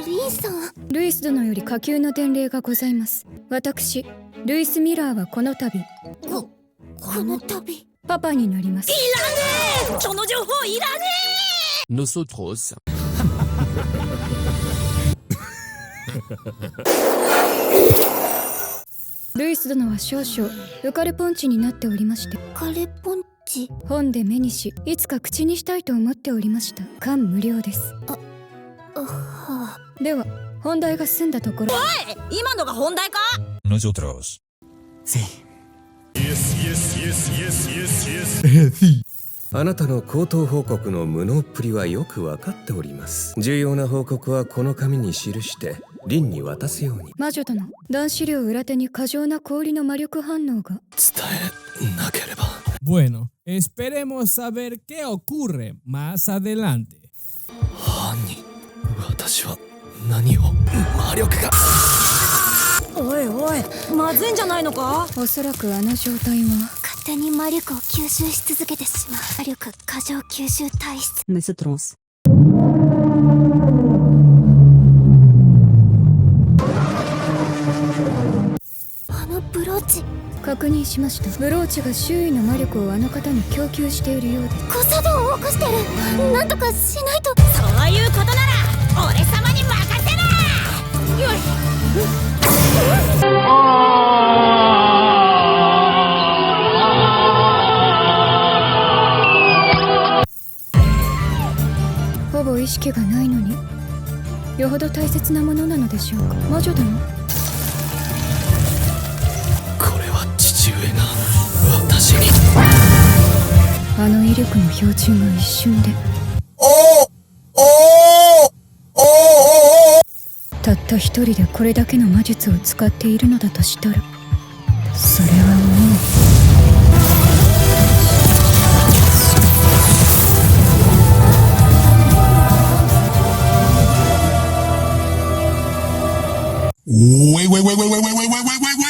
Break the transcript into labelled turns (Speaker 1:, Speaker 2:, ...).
Speaker 1: リンさん。
Speaker 2: ルイス殿より下級の伝令がございます。私ルイス・ミラーはこの度
Speaker 1: この度
Speaker 2: パパになります。
Speaker 1: いらねえ、その情報いらね
Speaker 3: え。Nosotros。
Speaker 2: ルイス殿は少々浮かれポンチになっておりまして。
Speaker 1: 浮かれポンチ。
Speaker 2: 本で目にし、いつか口にしたいと思っておりました。感無量です。
Speaker 1: はあ。
Speaker 2: では本題が済んだところ。
Speaker 1: おい、今のが本題か。
Speaker 4: Nosotros。
Speaker 5: Sí。
Speaker 6: あなたの口頭報告の無能っぷりはよくわかっております。重要な報告はこの紙に記してリンに渡すように。
Speaker 2: 魔女殿、男子量裏手に過剰な氷の魔力反応が。
Speaker 6: 伝えなければ。
Speaker 7: Bueno, esperemos saber qué ocurre más adelante。
Speaker 6: 犯人、私は何を。魔力が。
Speaker 1: おいおい、まずいんじゃないのか。
Speaker 2: おそらくあの状態は
Speaker 1: 勝手に魔力を吸収し続けてしまう魔力過剰吸収体質。
Speaker 5: Nosotros。
Speaker 1: あのブローチ。
Speaker 2: 確認しました。ブローチが周囲の魔力をあの方に供給しているようです。
Speaker 1: 誤作動を起こしてる。なんとかしないと。そういうことなら俺様に任せな。よし。
Speaker 2: ほぼ意識がないのに、よほど大切なものなのでしょうか。魔女殿、
Speaker 6: これは父上が私に。
Speaker 2: あの威力の標準が一瞬で。たった一人でこれだけの魔術を使っているのだとしたら、それは
Speaker 4: Wait, wait, wait, wait, wait, wait, wait, wait, wait, wait.